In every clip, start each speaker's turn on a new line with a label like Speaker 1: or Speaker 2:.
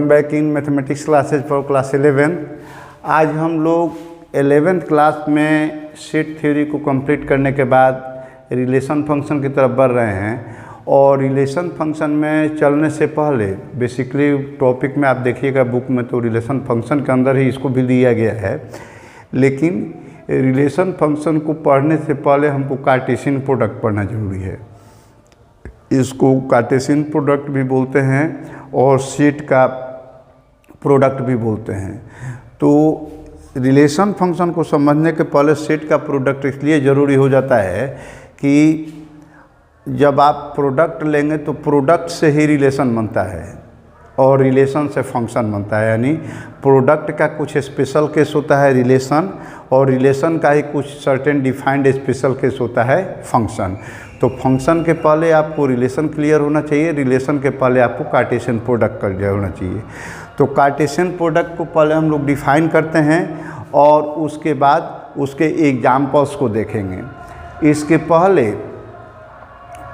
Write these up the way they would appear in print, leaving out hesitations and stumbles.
Speaker 1: Welcome back in mathematics classes for class 11। आज हम लोग 11th क्लास में सेट थ्योरी को कंप्लीट करने के बाद रिलेशन फंक्शन की तरफ बढ़ रहे हैं। और रिलेशन फंक्शन में चलने से पहले बेसिकली टॉपिक में आप देखिएगा बुक में तो रिलेशन फंक्शन के अंदर ही इसको भी दिया गया है, लेकिन रिलेशन फंक्शन को पढ़ने से पहले हमको कार्टेशियन प्रोडक्ट पढ़ना जरूरी है। इसको कार्टेशियन प्रोडक्ट भी बोलते हैं और सेट का प्रोडक्ट भी बोलते हैं। तो रिलेशन फंक्शन को समझने के पहले सेट का प्रोडक्ट इसलिए ज़रूरी हो जाता है कि जब आप प्रोडक्ट लेंगे तो प्रोडक्ट से ही रिलेशन बनता है और रिलेशन से फंक्शन बनता है। यानी प्रोडक्ट का कुछ स्पेशल केस होता है रिलेशन, और रिलेशन का ही कुछ सर्टेन डिफाइंड स्पेशल केस होता है फंक्शन। तो फंक्शन के पहले आपको रिलेशन क्लियर होना चाहिए, रिलेशन के पहले आपको कार्टेशियन प्रोडक्ट क्लियर होना चाहिए। तो कार्टेशियन प्रोडक्ट को पहले हम लोग डिफाइन करते हैं और उसके बाद उसके एग्जाम्पल्स को देखेंगे। इसके पहले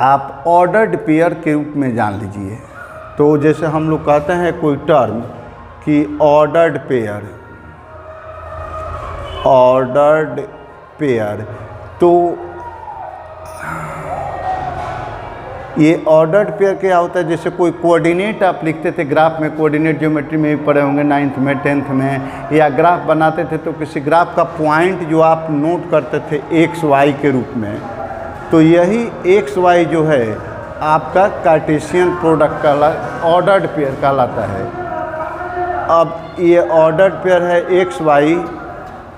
Speaker 1: आप ऑर्डर्ड पेयर के रूप में जान लीजिए। तो जैसे हम लोग कहते हैं कोई टर्म कि ऑर्डर्ड पेयर, तो ये ऑर्डर्ड पेयर क्या होता है? जैसे कोई कोऑर्डिनेट आप लिखते थे ग्राफ में, कोऑर्डिनेट ज्योमेट्री में भी पढ़े होंगे 9th में 10th में, या ग्राफ बनाते थे तो किसी ग्राफ का पॉइंट जो आप नोट करते थे एक्स वाई के रूप में, तो यही एक्स वाई जो है आपका कार्टेशियन प्रोडक्ट ऑर्डर्ड पेयर कहलाता है। अब ये ऑर्डर्ड पेयर है एक्स वाई,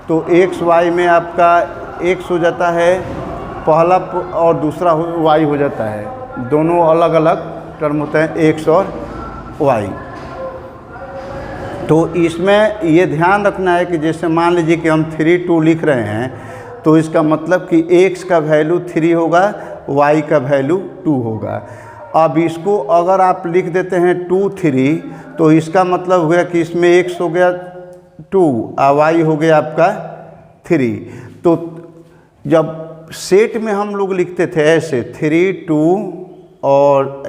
Speaker 1: तो एक्स वाई में आपका एक्स हो जाता है पहला और दूसरा वाई हो जाता है, दोनों अलग अलग टर्म होते हैं एक्स और वाई। तो इसमें ये ध्यान रखना है कि जैसे मान लीजिए कि हम 3 2 लिख रहे हैं, तो इसका मतलब कि x का वैल्यू 3 होगा, y का वैल्यू 2 होगा। अब इसको अगर आप लिख देते हैं 2 3, तो इसका मतलब हुआ कि इसमें x हो गया 2 और y हो गया आपका 3। तो जब सेट में हम लोग लिखते थे ऐसे 3 2 और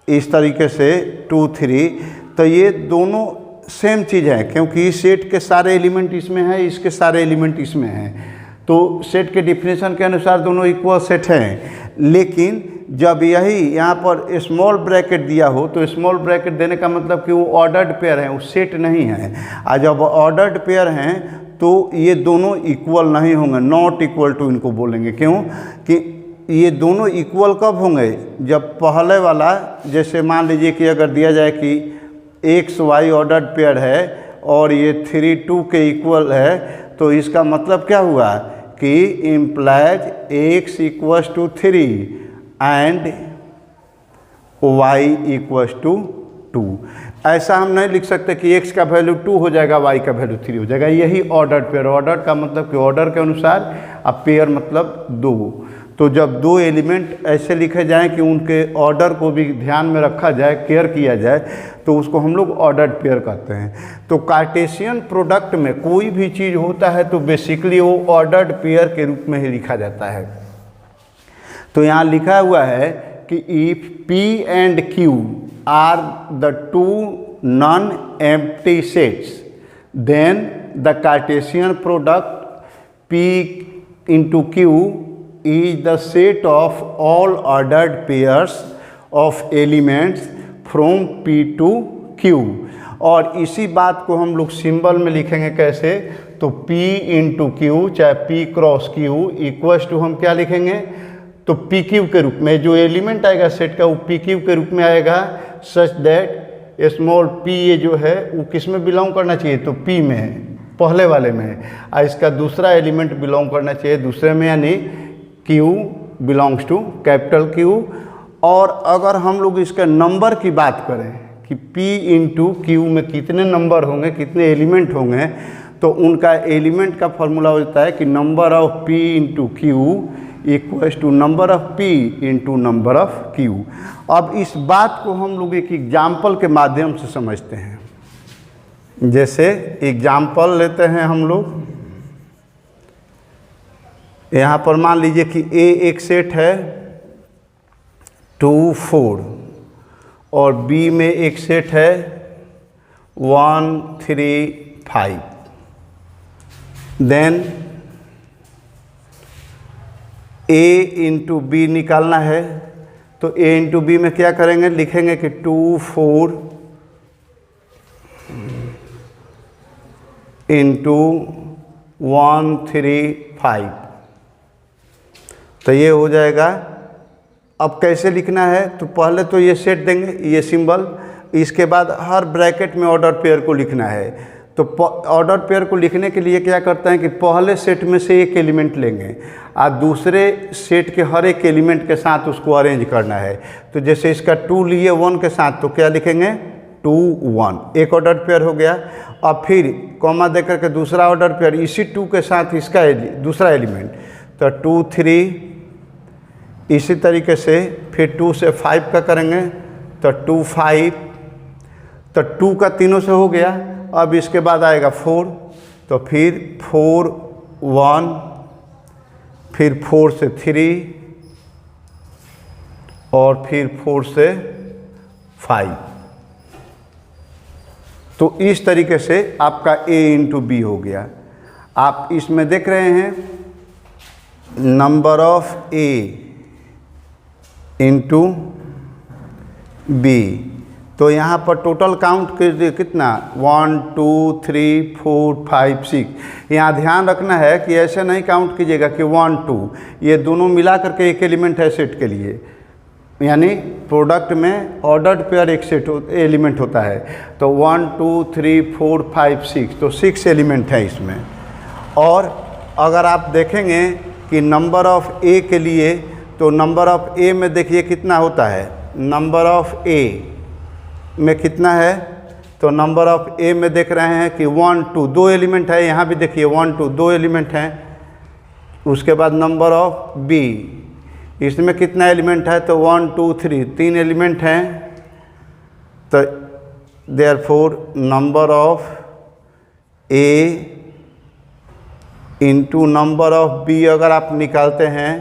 Speaker 1: इस तरीके से 2 3, तो ये दोनों सेम चीज़ है क्योंकि इस सेट के सारे एलिमेंट इसमें हैं, इसके सारे एलिमेंट इसमें हैं। तो सेट के डिफिनेशन के अनुसार दोनों इक्वल सेट हैं। लेकिन जब यही यहाँ पर स्मॉल ब्रैकेट दिया हो, तो स्मॉल ब्रैकेट देने का मतलब कि वो ऑर्डर्ड पेयर हैं, वो सेट नहीं है। और जब ऑर्डर्ड पेयर हैं तो ये दोनों इक्वल नहीं होंगे, नॉट इक्वल टू इनको बोलेंगे। क्यों कि ये दोनों इक्वल कब होंगे? जब पहले वाला, जैसे मान लीजिए कि अगर दिया जाए कि एक्स वाई ऑर्डर्ड पेयर है और ये 3 2 के इक्वल है, तो इसका मतलब क्या हुआ कि implies x equals to 3 and y equals to 2। ऐसा हम नहीं लिख सकते कि x का वैल्यू 2 हो जाएगा, y का वैल्यू 3 हो जाएगा। यही ऑर्डर्ड पेयर, ऑर्डर का मतलब कि ऑर्डर के अनुसार, अब पेयर मतलब 2। तो जब 2 एलिमेंट ऐसे लिखे जाएं कि उनके ऑर्डर को भी ध्यान में रखा जाए, केयर किया जाए, तो उसको हम लोग ऑर्डर्ड पेयर कहते हैं। तो कार्टेशियन प्रोडक्ट में कोई भी चीज़ होता है तो बेसिकली वो ऑर्डर्ड पेयर के रूप में ही लिखा जाता है। तो यहाँ लिखा हुआ है कि if P and Q are the 2 non empty sets, then the Cartesian product P into Q is the set of all ordered pairs of elements from P to Q। और इसी बात को हम लोग सिंबल में लिखेंगे कैसे? तो P इंटू क्यू, चाहे P cross Q equals to हम क्या लिखेंगे? तो पी क्यू के रूप में जो एलिमेंट आएगा सेट का वो पी क्यू के रूप में आएगा, सच दैट स्मॉल p ये जो है वो किस में बिलोंग करना चाहिए? तो P में, पहले वाले में। और इसका दूसरा एलिमेंट बिलोंग करना चाहिए दूसरे में, यानी Q belongs to capital Q। और अगर हम लोग इसके नंबर की बात करें कि P इंटू क्यू में कितने नंबर होंगे, कितने एलिमेंट होंगे, तो उनका एलिमेंट का फॉर्मूला होता है कि number of P into Q equals to number of P into number of Q। अब इस बात को हम लोग एक एग्जाम्पल के माध्यम से समझते हैं। जैसे एग्जाम्पल लेते हैं हम लोग, यहाँ पर मान लीजिए कि A एक सेट है 2 4 और B में एक सेट है 1 3 5। देन A इंटू बी निकालना है, तो A इंटू बी में क्या करेंगे, लिखेंगे कि 2 4 इंटू 1 3 5। तो ये हो जाएगा। अब कैसे लिखना है, तो पहले तो ये सेट देंगे, ये सिंबल, इसके बाद हर ब्रैकेट में ऑर्डर पेयर को लिखना है। तो ऑर्डर पेयर को लिखने के लिए क्या करते हैं कि पहले सेट में से एक एलिमेंट लेंगे और दूसरे सेट के हर एक एलिमेंट के साथ उसको अरेंज करना है। तो जैसे इसका 2 लिए 1 के साथ, तो क्या लिखेंगे 2 1, एक ऑर्डर पेयर हो गया। और फिर कॉमा देकर के दूसरा ऑर्डर पेयर इसी 2 के साथ इसका दूसरा एलिमेंट, तो 2 3, इसी तरीके से फिर 2 से 5 का करेंगे, तो 2 5, तो 2 का तीनों से हो गया। अब इसके बाद आएगा 4, तो फिर 4 1, फिर 4 से 3 और फिर 4 से 5। तो इस तरीके से आपका A इंटू बी हो गया। आप इसमें देख रहे हैं number of A into B, तो यहाँ पर टोटल काउंट कितना 1 2 3 4 5 6। यहाँ ध्यान रखना है कि ऐसे नहीं काउंट कीजिएगा कि 1 2, ये दोनों मिला करके एक एलिमेंट है सेट के लिए, यानी प्रोडक्ट में ऑर्डर्ड पेयर एक सेट एलिमेंट होता है। तो 1 2 3 4 5 6, तो 6 एलिमेंट है इसमें। और अगर आप देखेंगे कि नंबर ऑफ ए के लिए, तो नंबर ऑफ ए में देखिए कितना होता है, नंबर ऑफ ए में कितना है, तो नंबर ऑफ ए में देख रहे हैं कि 1 2, 2 एलिमेंट है। यहाँ भी देखिए 1 2, 2 एलिमेंट हैं। उसके बाद नंबर ऑफ बी, इसमें कितना एलिमेंट है, तो 1 2 3, 3 एलिमेंट हैं। तो therefore number of A into number of B अगर आप निकालते हैं,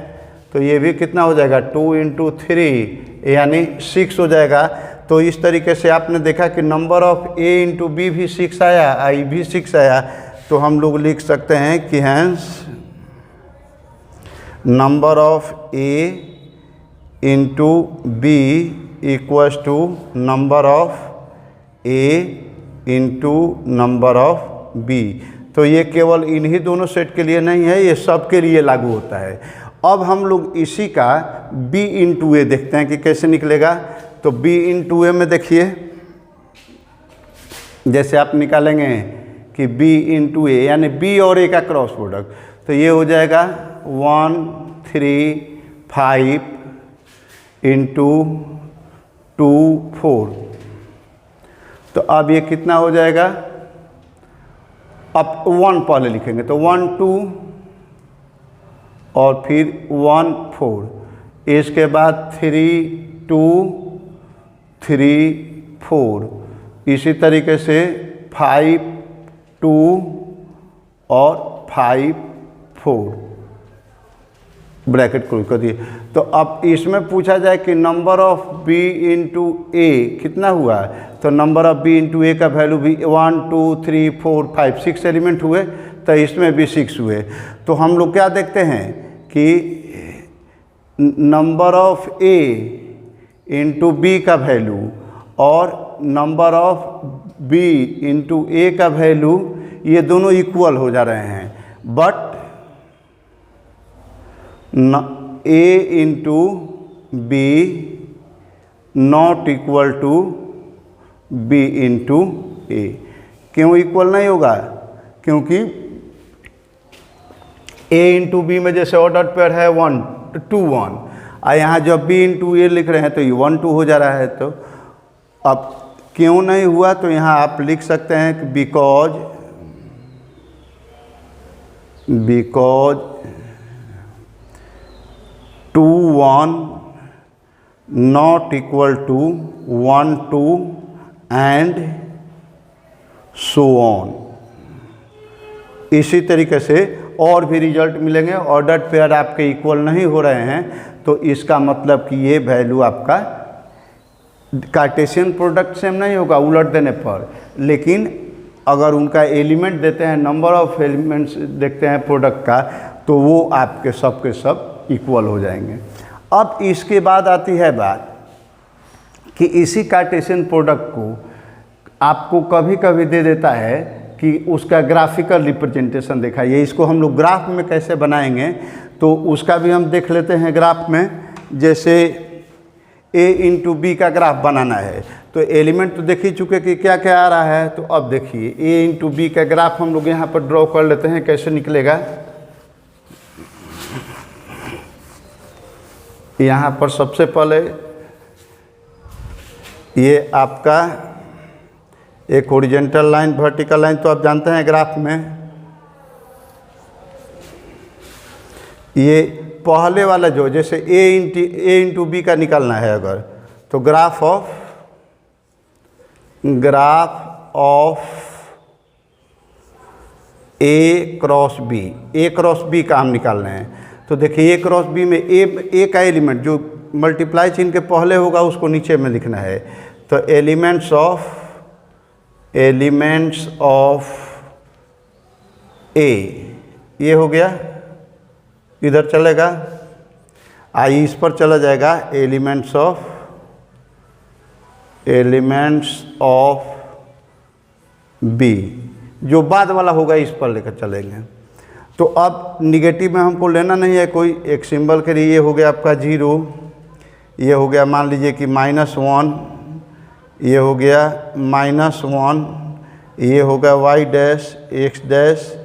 Speaker 1: तो ये भी कितना हो जाएगा 2 इंटू 3, यानी 6 हो जाएगा। तो इस तरीके से आपने देखा कि number of A into B भी 6 आया, आई भी 6 आया। तो हम लोग लिख सकते हैं कि hence number of A into B equals to number of A into number of B. तो ये केवल इन्हीं दोनों सेट के लिए नहीं है, ये सब के लिए लागू होता है। अब हम लोग इसी का b इंटू ए देखते हैं कि कैसे निकलेगा। तो b इंटू ए में देखिए, जैसे आप निकालेंगे कि b इंटू ए, यानी b और a का क्रॉस प्रोडक्ट, तो ये हो जाएगा 1 3 5 इंटू 2 4। तो अब ये कितना हो जाएगा, अब 1 पहले लिखेंगे, तो 1 2 और फिर 1 4, इसके बाद 3 2 3 4, इसी तरीके से 5 2 और 5 4 ब्रैकेट क्लोज कर दिए। तो अब इसमें पूछा जाए कि नंबर ऑफ b इंटू ए कितना हुआ, तो number of b into A का वैल्यू भी 1 2 3 4 5 6 एलिमेंट हुए, तो इसमें भी 6 हुए। तो हम लोग क्या देखते हैं कि number of A into B का वैल्यू और number of B into A का वैल्यू, ये दोनों इक्वल हो जा रहे हैं। But A into B not equal to B into A. क्यों इक्वल नहीं होगा, क्योंकि ए इंटू बी में जैसे ऑर्डर पेयर है 1 2 1, और यहाँ जब बी इंटू ए लिख रहे हैं तो ये 1 2 हो जा रहा है। तो अब क्यों नहीं हुआ, तो यहाँ आप लिख सकते हैं कि because 2 1 not equal to 1 2 and so on. इसी तरीके से और भी रिजल्ट मिलेंगे। ऑर्डर्ड पेयर आपके इक्वल नहीं हो रहे हैं, तो इसका मतलब कि ये वैल्यू आपका कार्टेशियन प्रोडक्ट सेम नहीं होगा उलट देने पर, लेकिन अगर उनका एलिमेंट देते हैं, नंबर ऑफ एलिमेंट्स देखते हैं प्रोडक्ट का, तो वो आपके सब के सब इक्वल हो जाएंगे। अब इसके बाद आती है बात कि इसी कार्टेशियन प्रोडक्ट को आपको कभी कभी दे देता है कि उसका ग्राफिकल रिप्रेजेंटेशन दिखाइए। इसको हम लोग ग्राफ में कैसे बनाएंगे तो उसका भी हम देख लेते हैं ग्राफ में। जैसे a इंटू बी का ग्राफ बनाना है तो एलिमेंट तो देख ही चुके कि क्या क्या आ रहा है। तो अब देखिए a इंटू बी का ग्राफ हम लोग यहाँ पर ड्रॉ कर लेते हैं, कैसे निकलेगा। यहाँ पर सबसे पहले ये आपका एक हॉरिजॉन्टल लाइन, वर्टिकल लाइन तो आप जानते हैं ग्राफ में। ये पहले वाला जो जैसे ए इंटू बी का निकालना है अगर, तो graph of A cross B का हम निकाल रहे हैं। तो देखिए ए क्रॉस बी में ए का एलिमेंट जो मल्टीप्लाई चिन्ह के पहले होगा उसको नीचे में लिखना है। तो एलिमेंट्स ऑफ ए, ये हो गया, इधर चलेगा, आई इस पर चला जाएगा, एलिमेंट्स ऑफ बी, जो बाद वाला होगा इस पर लेकर चलेंगे। तो अब निगेटिव में हमको लेना नहीं है कोई, एक सिंबल के लिए ये हो गया आपका 0, ये हो गया मान लीजिए कि -1, ये हो गया -1, ये हो गया y डैश x डैश,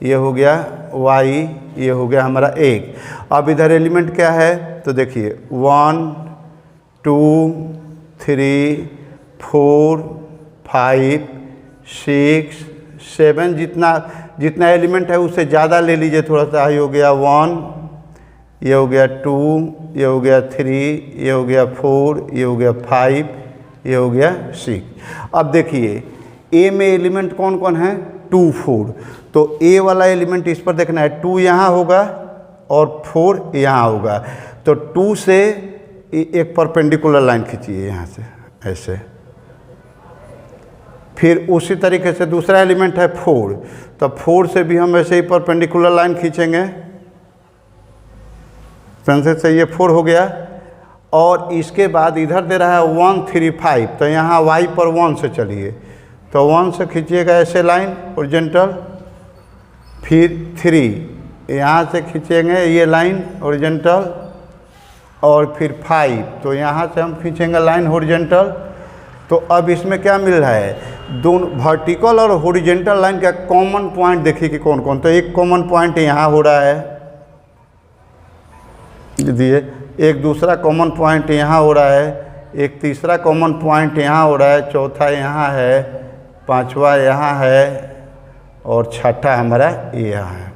Speaker 1: ये हो गया y, ये हो गया हमारा 1। अब इधर एलिमेंट क्या है तो देखिए 1 2 3 4 5 6 7, जितना एलिमेंट है उससे ज़्यादा ले लीजिए थोड़ा सा। ये हो गया 1, ये हो गया 2, ये हो गया 3, ये हो गया 4, ये हो गया 5, ये हो गया 6। अब देखिए ए में एलिमेंट कौन कौन है, 2 4, तो ए वाला एलिमेंट इस पर देखना है, 2 यहाँ होगा और 4 यहाँ होगा। तो 2 से एक परपेंडिकुलर लाइन खींचिए यहाँ से ऐसे। फिर उसी तरीके से दूसरा एलिमेंट है 4, तो 4 से भी हम ऐसे ही परपेंडिकुलर लाइन खींचेंगे। पेंसिल से ये 4 हो गया। और इसके बाद इधर दे रहा है 1 3 5, तो यहाँ y पर 1 से चलिए, तो 1 से खींचिएगा ऐसे लाइन हॉरिजॉन्टल। फिर 3 यहाँ से खींचेंगे ये लाइन हॉरिजॉन्टल, और फिर 5 तो यहाँ से हम खींचेंगे लाइन हॉरिजॉन्टल। तो अब इसमें क्या मिल रहा है, दोनों वर्टिकल और हॉरिजॉन्टल लाइन का कॉमन पॉइंट देखिए कि कौन कौन। तो एक कॉमन पॉइंट यहाँ हो रहा है, दिए, एक दूसरा कॉमन पॉइंट यहाँ हो रहा है, एक तीसरा कॉमन पॉइंट यहाँ हो रहा है, चौथा यहाँ है, पांचवा यहाँ है, और छठा हमारा यहाँ है।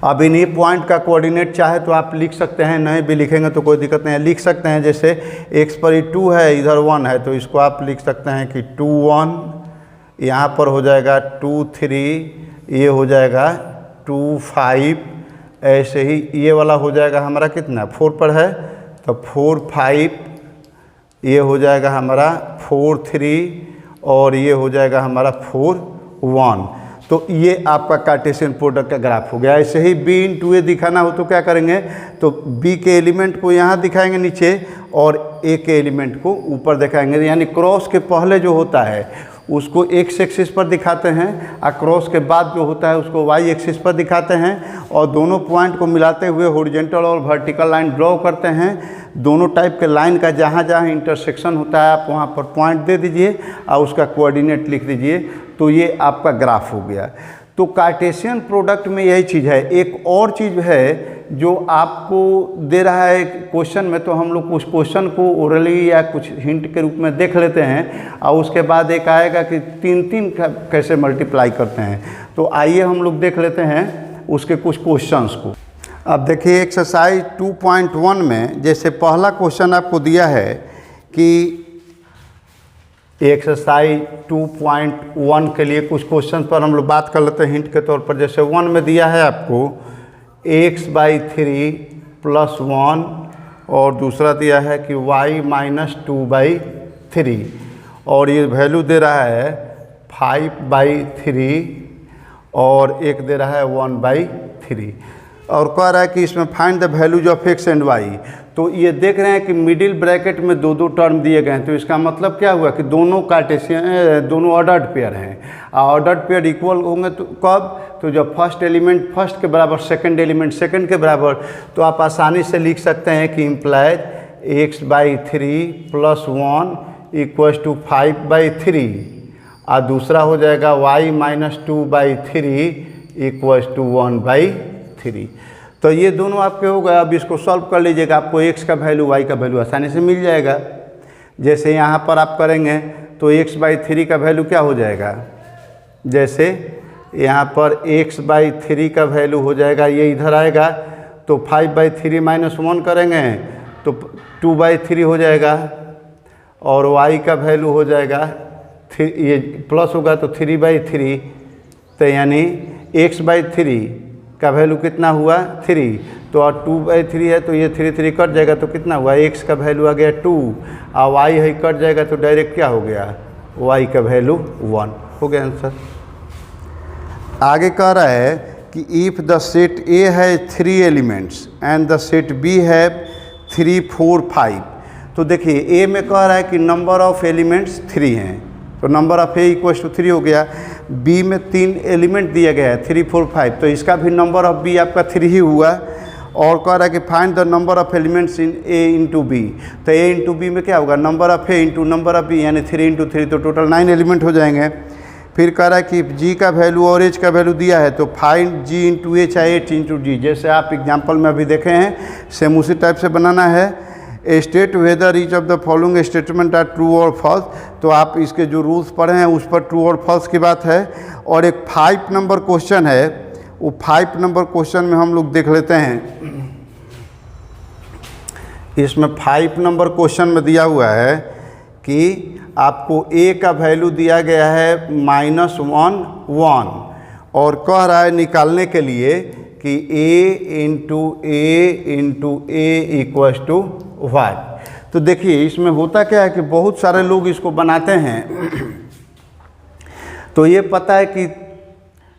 Speaker 1: अब इन्हीं पॉइंट का कोऑर्डिनेट चाहे तो आप लिख सकते हैं, नहीं भी लिखेंगे तो कोई दिक्कत नहीं है, लिख सकते हैं। जैसे x पर 2 है, इधर 1 है, तो इसको आप लिख सकते हैं कि 2 1, यहाँ पर हो जाएगा 2 3, ये हो जाएगा 2 5, ऐसे ही ये वाला हो जाएगा हमारा कितना 4 पर है, तो 4 5, ये हो जाएगा हमारा 4 3, और ये हो जाएगा हमारा 4 1। तो ये आपका कार्टेशियन प्रोडक्ट का ग्राफ हो गया। ऐसे ही b इंटू ए दिखाना हो तो क्या करेंगे, तो b के एलिमेंट को यहाँ दिखाएंगे नीचे, और a के एलिमेंट को ऊपर दिखाएंगे। यानी क्रॉस के पहले जो होता है उसको x एक्सिस पर दिखाते हैं, और क्रॉस के बाद जो होता है उसको y एक्सिस पर दिखाते हैं, और दोनों पॉइंट को मिलाते हुए हॉरिजॉन्टल और वर्टिकल लाइन ड्रॉ करते हैं। दोनों टाइप के लाइन का जहाँ जहाँ इंटरसेक्शन होता है आप वहाँ पर पॉइंट दे दीजिए और उसका कोऑर्डिनेट लिख दीजिए, तो ये आपका ग्राफ हो गया। तो कार्टेशियन प्रोडक्ट में यही चीज़ है। एक और चीज़ है जो आपको दे रहा है क्वेश्चन में, तो हम लोग उस क्वेश्चन को ओरली या कुछ हिंट के रूप में देख लेते हैं, और उसके बाद एक आएगा कि 3 कैसे मल्टीप्लाई करते हैं। तो आइए हम लोग देख लेते हैं उसके कुछ क्वेश्चंस को। अब देखिए एक्सरसाइज 2.1 में जैसे पहला क्वेश्चन आपको दिया है कि एक्सरसाइज 2.1 के लिए कुछ क्वेश्चन पर हम लोग बात कर लेते हैं हिंट के तौर पर। जैसे 1 में दिया है आपको x/3 + 1 और दूसरा दिया है कि y-2/3 और ये वैल्यू दे रहा है 5/3 और एक दे रहा है 1/3 और कह रहा है कि इसमें find the values of x and y। तो ये देख रहे हैं कि मिडिल ब्रैकेट में दो दो टर्म दिए गए हैं, तो इसका मतलब क्या हुआ कि दोनों कार्टेशियन दोनों ऑर्डर्ड पेयर हैं। ऑर्डर्ड पेयर इक्वल होंगे तो कब? तो जब फर्स्ट एलिमेंट फर्स्ट के बराबर, सेकंड एलिमेंट सेकंड के बराबर, तो आप आसानी से लिख सकते हैं कि इम्प्लाइज x/3 + 1 = 5/3 और दूसरा हो जाएगा y-2/3 = 1/3। तो ये दोनों आपके हो गए। अब इसको सॉल्व कर लीजिएगा, आपको x का वैल्यू y का वैल्यू आसानी से मिल जाएगा। जैसे यहाँ पर आप करेंगे तो x/3 का वैल्यू क्या हो जाएगा, जैसे यहाँ पर x/3 का वैल्यू हो जाएगा, ये इधर आएगा तो 5/3 - 1 करेंगे तो 2/3 हो जाएगा और y का वैल्यू हो जाएगा ये प्लस होगा तो 3/3, तो यानी x/3 का वैल्यू कितना हुआ 3, तो और 2/3 है तो ये 3 कट जाएगा तो कितना हुआ, x का वैल्यू आ गया 2 और y है कट जाएगा तो डायरेक्ट क्या हो गया, y का वैल्यू 1 हो गया आंसर। आगे कह रहा है कि इफ़ द सेट A है 3 elements and the set B है 3, 4, 5। तो देखिए A में कह रहा है कि नंबर ऑफ एलिमेंट्स 3 हैं, तो नंबर ऑफ A = 3 हो गया। B में 3 एलिमेंट दिया गया है 3, 4, 5, तो इसका भी नंबर ऑफ B आपका 3 ही हुआ। और कह रहा है कि find the number of elements in A × B। तो A × B में क्या होगा, number of A × number of B, यानी 3 × 3, तो टोटल 9 एलिमेंट हो जाएंगे। फिर कह रहा है कि G का वैल्यू और H का वैल्यू दिया है तो फाइंड G × H या H × G। जैसे आप एग्जाम्पल में अभी देखे हैं सेम उसी टाइप से बनाना है। State whether each of the following statement are true और फॉल्स, तो आप इसके जो रूल्स पढ़े हैं उस पर ट्रू और फॉल्स की बात है। और एक 5 नंबर क्वेश्चन है, वो 5 नंबर क्वेश्चन में हम लोग देख लेते हैं। इसमें 5 नंबर क्वेश्चन में दिया हुआ है कि आपको A का वैल्यू दिया गया है -1, 1 और कह रहा है निकालने के लिए कि A × y। तो देखिए इसमें होता क्या है कि बहुत सारे लोग इसको बनाते हैं तो ये पता है कि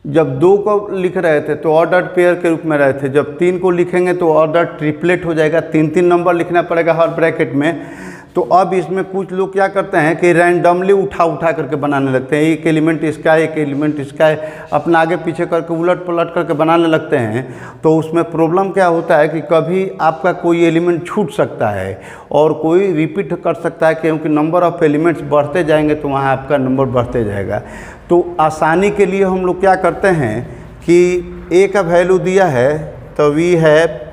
Speaker 1: जब 2 को लिख रहे थे तो ऑर्डर्ड पेयर के रूप में रहे थे, जब 3 को लिखेंगे तो ऑर्डर ट्रिपलेट हो जाएगा, 3 नंबर लिखना पड़ेगा हर ब्रैकेट में। तो अब इसमें कुछ लोग क्या करते हैं कि रैंडमली उठा करके बनाने लगते हैं, एक एलिमेंट इसका है, एक एलिमेंट इसका है, अपना आगे पीछे करके उलट पलट करके बनाने लगते हैं। तो उसमें प्रॉब्लम क्या होता है कि कभी आपका कोई एलिमेंट छूट सकता है और कोई रिपीट कर सकता है, क्योंकि नंबर ऑफ़ एलिमेंट्स बढ़ते जाएंगे तो वहाँ आपका नंबर बढ़ते जाएगा। तो आसानी के लिए हम लोग क्या करते हैं कि A का वैल्यू दिया है तो वी है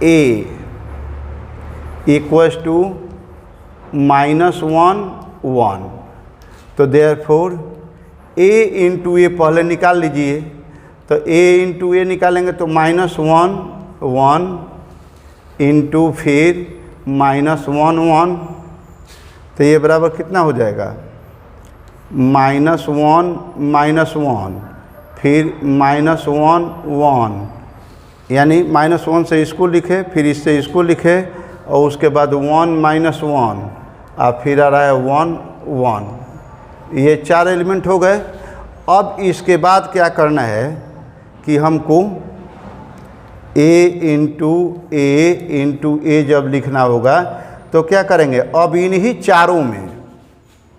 Speaker 1: A = -1, 1, तो देयरफॉर A × A पहले निकाल लीजिए। तो A × A निकालेंगे तो -1, 1 इंटू फिर -1, 1, तो ये बराबर कितना हो जाएगा, -1, -1 फिर -1, 1, यानी -1 से इसको लिखे, फिर इससे इसको लिखे और उसके बाद 1 - 1 और फिर आ रहा है 1, 1। ये 4 एलिमेंट हो गए। अब इसके बाद क्या करना है कि हमको A × A जब लिखना होगा तो क्या करेंगे, अब इन्हीं चारों में,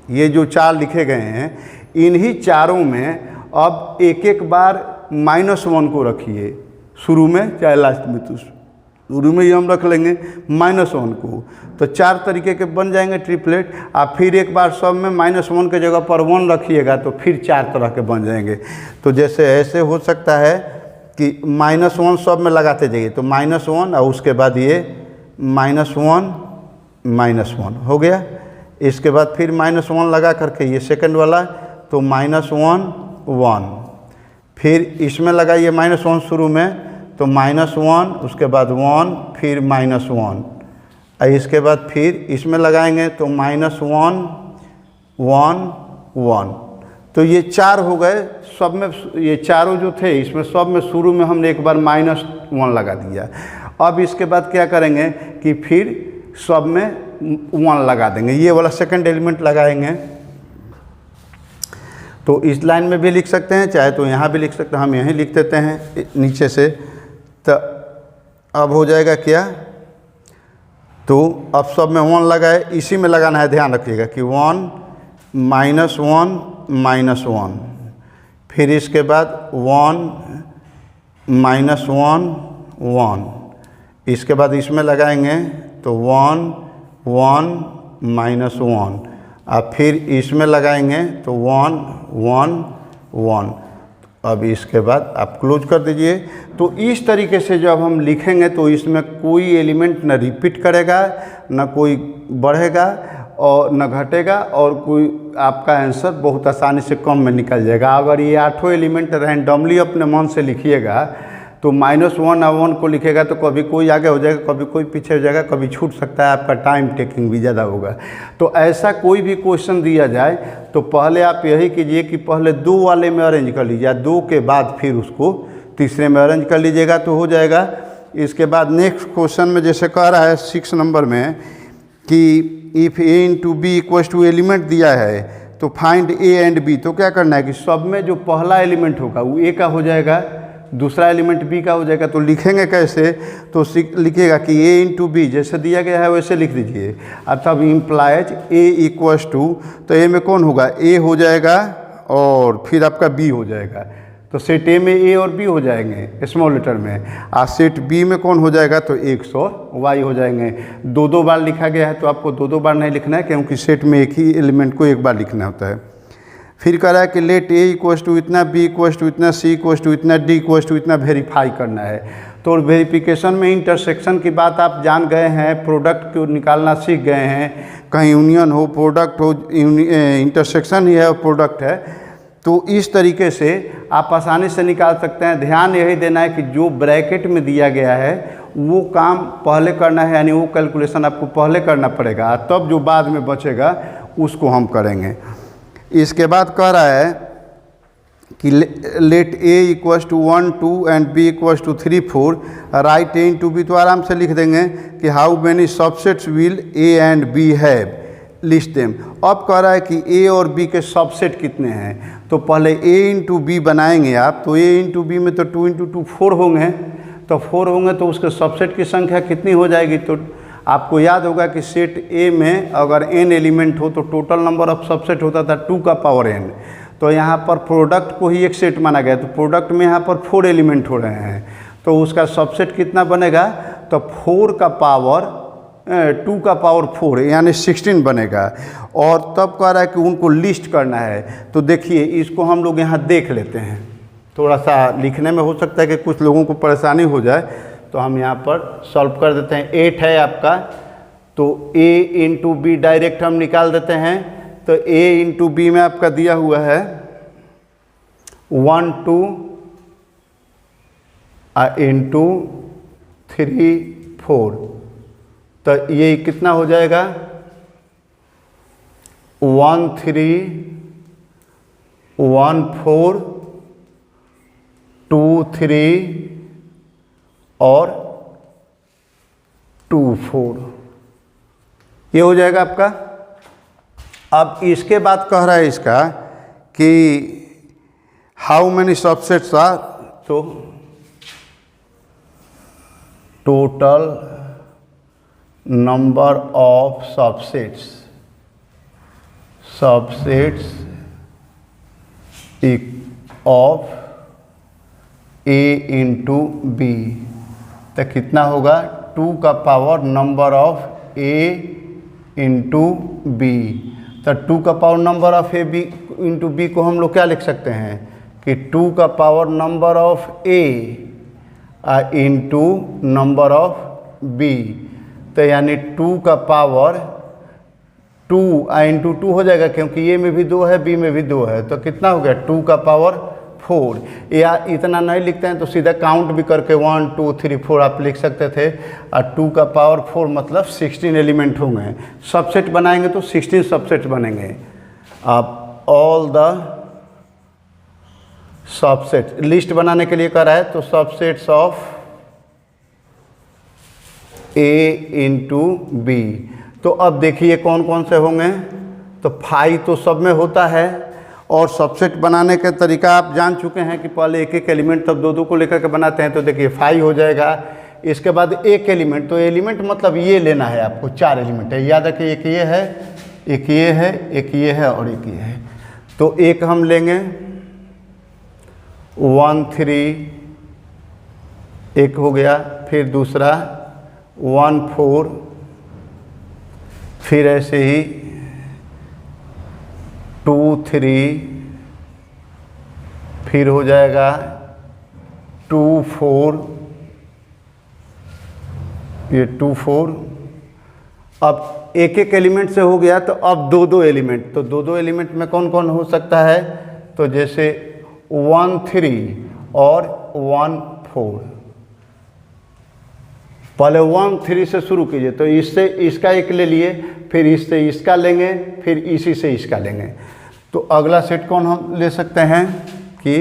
Speaker 1: ये जो 4 लिखे गए हैं इन्हीं चारों में अब एक बार -1 को रखिए शुरू में चाहे लास्ट में, तो शुरू में ही हम रख लेंगे -1 को। तो 4 तरीके के बन जाएंगे ट्रिपलेट। आप फिर एक बार सब में -1 के जगह पर 1 रखिएगा तो फिर 4 तरह के बन जाएंगे। तो जैसे ऐसे हो सकता है कि -1 सब में लगाते जाइए, तो -1 और उसके बाद ये -1, -1 हो गया। इसके बाद फिर -1 लगा करके ये सेकंड वाला तो -1, 1, फिर इसमें लगाइए -1 शुरू में तो -1, उसके बाद 1, फिर -1 और इसके बाद फिर इसमें लगाएंगे तो -1, 1, 1। तो ये 4 हो गए सब में, ये चारों जो थे इसमें सब में शुरू में हमने एक बार -1 लगा दिया। अब इसके बाद क्या करेंगे कि फिर सब में 1 लगा देंगे, ये वाला सेकंड एलिमेंट लगाएंगे। तो इस लाइन में भी लिख सकते हैं, चाहे तो यहाँ भी लिख सकते हैं, हम यहीं लिख देते हैं नीचे से। तो अब हो जाएगा क्या, तो अब सब में 1 लगाए, इसी में लगाना है, ध्यान रखिएगा कि 1 -1 -1, फिर इसके बाद 1 -1 1, इसके बाद इसमें लगाएंगे तो 1 1 -1, अब फिर इसमें लगाएंगे तो 1 1 1। अब इसके बाद आप क्लोज कर दीजिए। तो इस तरीके से जब हम लिखेंगे तो इसमें कोई एलिमेंट न रिपीट करेगा, न कोई बढ़ेगा और न घटेगा, और कोई आपका आंसर बहुत आसानी से कम में निकल जाएगा। अगर ये 8 एलिमेंट रैंडमली अपने मन से लिखिएगा तो -1 और 1 को लिखेगा तो कभी कोई आगे हो जाएगा, कभी कोई पीछे हो जाएगा, कभी छूट सकता है, आपका टाइम टेकिंग भी ज़्यादा होगा। तो ऐसा कोई भी क्वेश्चन दिया जाए तो पहले आप यही कीजिए कि पहले 2 वाले में अरेंज कर लीजिए, 2 के बाद फिर उसको तीसरे में अरेंज कर लीजिएगा तो हो जाएगा। इसके बाद नेक्स्ट क्वेश्चन में जैसे कह रहा है 6 नंबर में कि इफ़ a × b = एलिमेंट दिया है तो फाइंड a एंड b। तो क्या करना है कि सब में जो पहला एलिमेंट होगा वो a का हो जाएगा, दूसरा एलिमेंट b का हो जाएगा। तो लिखेंगे कैसे, तो लिखिएगा कि a × b जैसे दिया गया है वैसे लिख दीजिए। अब तब इम्प्लाइज a = तो a में कौन होगा, a हो जाएगा और फिर आपका b हो जाएगा। तो सेट a में a और b हो जाएंगे स्मॉल लेटर में, और सेट b में कौन हो जाएगा तो x और y हो जाएंगे। 2 बार लिखा गया है तो आपको 2 बार नहीं लिखना है, क्योंकि सेट में एक ही एलिमेंट को एक बार लिखना होता है। फिर कह रहा है कि लेट a = इतना, b = इतना, c = इतना, d = इतना वेरीफाई करना है। तो वेरिफिकेशन में इंटरसेक्शन की बात आप जान गए हैं, प्रोडक्ट को निकालना सीख गए हैं, कहीं यूनियन हो, प्रोडक्ट हो, इंटरसेक्शन ही है और प्रोडक्ट है। तो इस तरीके से आप आसानी से निकाल सकते हैं। ध्यान यही देना है कि जो ब्रैकेट में दिया गया है वो काम पहले करना है, यानी वो कैलकुलेशन आपको पहले करना पड़ेगा, तब जो बाद में बचेगा उसको हम करेंगे। इसके बाद कह रहा है कि let a = 1 2 and b = 3 4, write a × b। तो आराम से लिख देंगे कि how many subsets will a and b have, list them. अब कह रहा है कि a और b के सबसेट कितने हैं, तो पहले a × b बनाएंगे आप। तो a × b में तो 2 × 2 4 होंगे, तो 4 होंगे तो उसके सबसेट की संख्या कितनी हो जाएगी। तो आपको याद होगा कि सेट A में अगर n एलिमेंट हो तो टोटल नंबर ऑफ सबसेट होता था 2 का पावर n। तो यहाँ पर प्रोडक्ट को ही एक सेट माना गया, तो प्रोडक्ट में यहाँ पर 4 एलिमेंट हो रहे हैं, तो उसका सबसेट कितना बनेगा, तो 4 का पावर 2 का पावर 4 यानी 16 बनेगा। और तब कह रहा है कि उनको लिस्ट करना है। तो देखिए इसको हम लोग यहाँ देख लेते हैं, थोड़ा सा लिखने में हो सकता है कि कुछ लोगों को परेशानी हो जाए, तो हम यहाँ पर सॉल्व कर देते हैं। 8 है आपका, तो a × b डायरेक्ट हम निकाल देते हैं। तो a × b में आपका दिया हुआ है 1 2 × 3 4, तो ये कितना हो जाएगा 1 3 1 4 2 3 और 2 4, ये हो जाएगा आपका। अब इसके बाद कह रहा है इसका कि हाउ मैनी सबसेट्स आर, तो total number of subsets of a × b, तो कितना होगा 2 का power number of a × b। तो 2 का power number of a × b को हम लोग क्या लिख सकते हैं कि 2 का power number of a × number of b। तो यानी 2 का पावर 2 × 2 हो जाएगा, क्योंकि a में भी 2 है, b में भी 2 है, तो कितना हो गया 2 का पावर 4। या इतना नहीं लिखते हैं तो सीधा काउंट भी करके 1 2 3 4 आप लिख सकते थे। और 2 का पावर 4 मतलब 16 एलिमेंट होंगे। सबसेट बनाएंगे तो 16 सबसेट बनेंगे। अब ऑल द सबसेट लिस्ट बनाने के लिए कर रहा है, तो subsets of A into B. तो अब देखिए कौन कौन से होंगे। तो फाई तो सब में होता है, और सबसेट बनाने का तरीका आप जान चुके हैं कि पहले एक एक एलिमेंट तब दो दो को लेकर के बनाते हैं। तो देखिए फाई हो जाएगा, इसके बाद एक एलिमेंट, तो एलिमेंट मतलब ये लेना है आपको, 4 एलिमेंट है, याद रखिए, एक ये है, एक ये है, एक ये है और एक ये है। तो एक हम लेंगे 1 3, एक हो गया, फिर दूसरा 1 4, फिर ऐसे ही 2 3, फिर हो जाएगा 2 4, ये 2 4। अब एक एक एलिमेंट से हो गया, तो अब दो दो एलिमेंट, तो दो दो एलिमेंट में कौन कौन हो सकता है। तो जैसे 1 3 और 1 4, पहले 1 3 से शुरू कीजिए, तो इससे इसका एक ले लिए, फिर इससे इसका लेंगे, फिर इसी से इसका लेंगे। तो अगला सेट कौन हम ले सकते हैं कि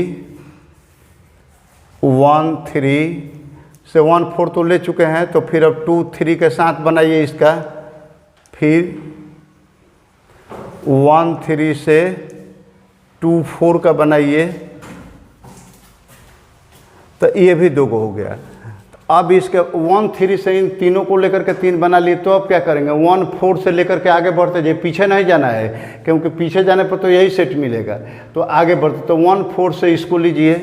Speaker 1: 1 3 से 1 4 तो ले चुके हैं, तो फिर अब 2 3 के साथ बनाइए इसका, फिर 1 3 से 2 4 का बनाइए, तो ये भी दो हो गया। अब इसके 1 3 से इन तीनों को लेकर के 3 बना लिए। तो अब क्या करेंगे, 1 4 से लेकर के आगे बढ़ते जाइए, पीछे नहीं जाना है, क्योंकि पीछे जाने पर तो यही सेट मिलेगा। तो आगे बढ़ते, तो 1 4 से इसको लीजिए,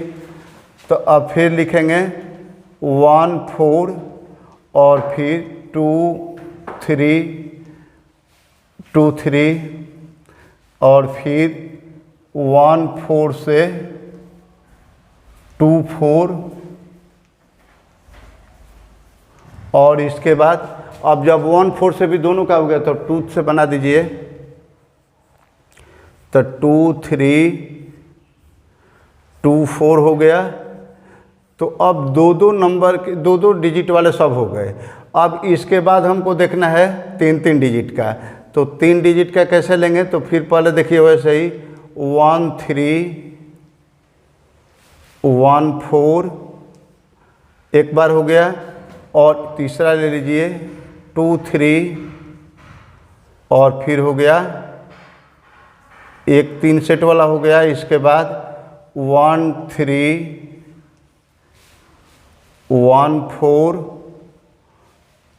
Speaker 1: तो अब फिर लिखेंगे 1 4 और फिर 2 3 और फिर 1 4 से 2 4, और इसके बाद अब जब 1 4 से भी दोनों का हो गया, तो 2 से बना दीजिए, तो 2 3 2 4 हो गया। तो अब दो दो नंबर के दो दो डिजिट वाले सब हो गए। अब इसके बाद हमको देखना है 3 3 डिजिट का। तो 3 डिजिट का कैसे लेंगे, तो फिर पहले देखिए वैसे ही 1 3 1 4 एक बार हो गया, और तीसरा ले लीजिए 2 3 और फिर हो गया एक 3 सेट वाला हो गया। इसके बाद 1 3 1 4,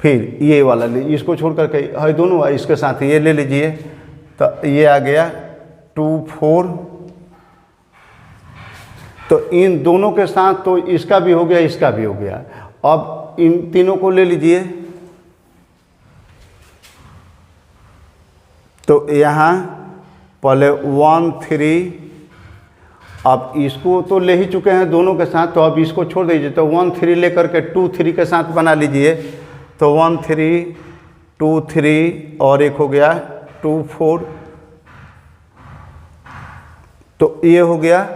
Speaker 1: फिर ये वाला लीजिए, इसको छोड़ करके है दोनों इसके साथ ये ले लीजिए, तो ये आ गया 2 4। तो इन दोनों के साथ तो इसका भी हो गया, इसका भी हो गया। अब इन तीनों को ले लीजिए, तो यहाँ पहले 1 3, अब इसको तो ले ही चुके हैं दोनों के साथ, तो अब इसको छोड़ दीजिए। तो 1 3 लेकर के 2 3 के साथ बना लीजिए, तो 1 3 2 3 और एक हो गया 2 4, तो ये हो गया।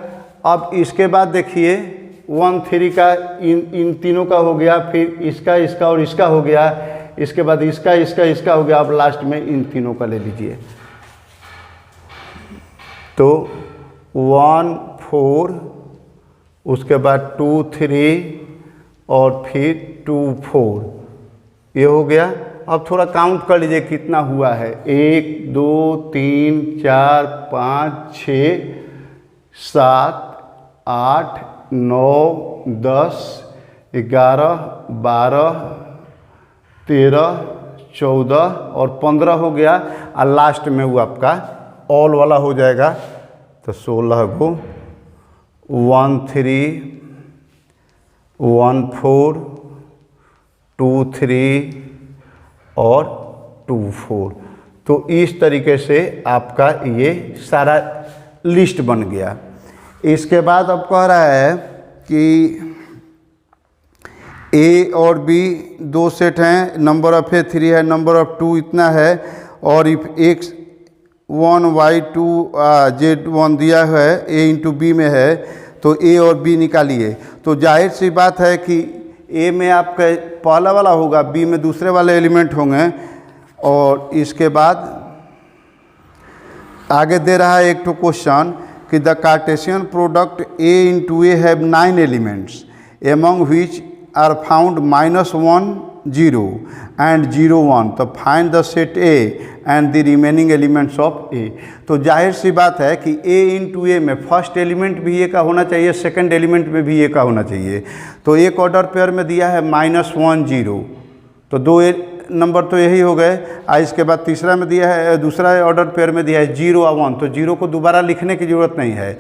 Speaker 1: अब इसके बाद देखिए 1 3 का इन तीनों का हो गया, फिर इसका इसका और इसका हो गया, इसके बाद इसका इसका इसका हो गया। अब लास्ट में इन तीनों का ले लीजिए, तो 1 4, उसके बाद 2 3 और फिर 2 4, ये हो गया। अब थोड़ा काउंट कर लीजिए कितना हुआ है, 1 2 3 4 5 6 7 8 9 10 11 12 13 14 और 15 हो गया, और लास्ट में वो आपका ऑल वाला हो जाएगा। तो 16 को 1 3 1 4 2 3 और 2 4। तो इस तरीके से आपका ये सारा लिस्ट बन गया। इसके बाद अब कह रहा है कि ए और बी दो सेट हैं, नंबर ऑफ ए 3 है, नंबर ऑफ 2 इतना है, और इफ x 1 y 2 z 1 दिया है, a इंटू बी में है, तो a और b निकालिए। तो जाहिर सी बात है कि a में आपका पहला वाला होगा, b में दूसरे वाले एलिमेंट होंगे, और इसके बाद आगे दे रहा है एक तो क्वेश्चन कि the Cartesian product a into A have 9 elements among which are found -1 0 and 0 1, तो find the set A and the remaining elements of A। तो जाहिर सी बात है कि A इंटू ए में फर्स्ट एलिमेंट भी A का होना चाहिए, सेकंड एलिमेंट में भी A का होना चाहिए। तो एक ऑर्डर पेयर में दिया है -1 0, तो दो नंबर तो यही हो गए। इसके बाद तीसरा में दिया है, दूसरा ऑर्डर पेयर में दिया है 0 और 1, तो 0 को दोबारा लिखने की ज़रूरत नहीं है,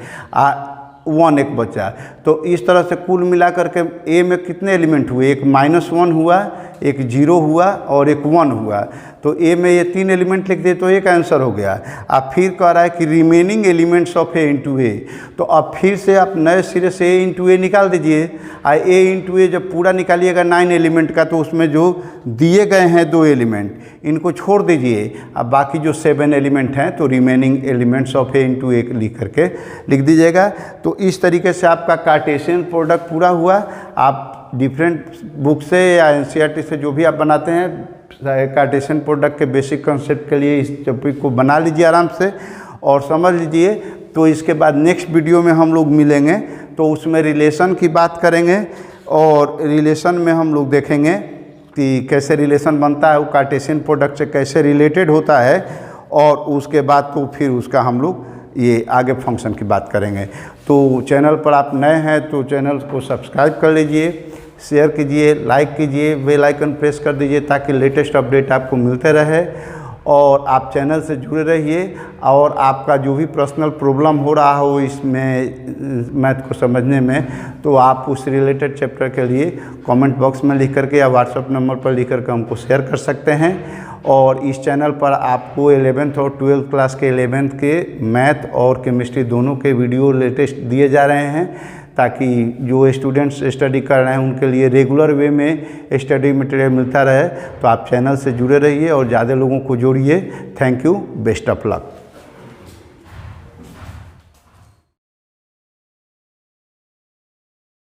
Speaker 1: 1 एक बचा। तो इस तरह से कुल मिलाकर के ए में कितने एलिमेंट हुए, एक -1 हुआ, एक 0 हुआ और एक 1 हुआ। तो ए में ये 3 एलिमेंट लिख दिए तो एक आंसर हो गया। अब फिर कह रहा है कि remaining elements of A into A, तो अब फिर से आप नए सिरे से ए इंटू ए निकाल दीजिए। ए इंटू ए जब पूरा निकालिएगा 9 एलिमेंट का, तो उसमें जो दिए गए हैं 2 एलिमेंट इनको छोड़ दीजिए। अब बाकी जो 7 एलिमेंट हैं तो remaining elements of A into A लिख करके लिख दीजिएगा। तो इस तरीके से आपका कार्टेशियन प्रोडक्ट पूरा हुआ। आप डिफरेंट बुक से या एनसीईआरटी से जो भी आप बनाते हैं कार्टेशियन प्रोडक्ट के बेसिक कंसेप्ट के लिए इस टॉपिक को बना लीजिए आराम से और समझ लीजिए। तो इसके बाद नेक्स्ट वीडियो में हम लोग मिलेंगे, तो उसमें रिलेशन की बात करेंगे और रिलेशन में हम लोग देखेंगे कि कैसे रिलेशन बनता है, वो कार्टेशियन प्रोडक्ट से कैसे रिलेटेड होता है, और उसके बाद तो फिर उसका हम लोग ये आगे फंक्शन की बात करेंगे। तो चैनल पर आप नए हैं तो चैनल को सब्सक्राइब कर लीजिए, शेयर कीजिए, लाइक कीजिए, बेल आइकन प्रेस कर दीजिए ताकि लेटेस्ट अपडेट आपको मिलते रहे। और आप चैनल से जुड़े रहिए, और आपका जो भी पर्सनल प्रॉब्लम हो रहा हो इसमें मैथ को समझने में, तो आप उस रिलेटेड चैप्टर के लिए कमेंट बॉक्स में लिख करके या व्हाट्सएप नंबर पर लिख करके हमको शेयर कर सकते हैं। और इस चैनल पर आपको 11th और 12th क्लास के 11th के मैथ और केमिस्ट्री दोनों के वीडियो लेटेस्ट दिए जा रहे हैं, ताकि जो स्टूडेंट्स स्टडी कर रहे हैं उनके लिए रेगुलर वे में स्टडी मटेरियल मिलता रहे। तो आप चैनल से जुड़े रहिए और ज़्यादा लोगों को जोड़िए। Thank you, best of luck.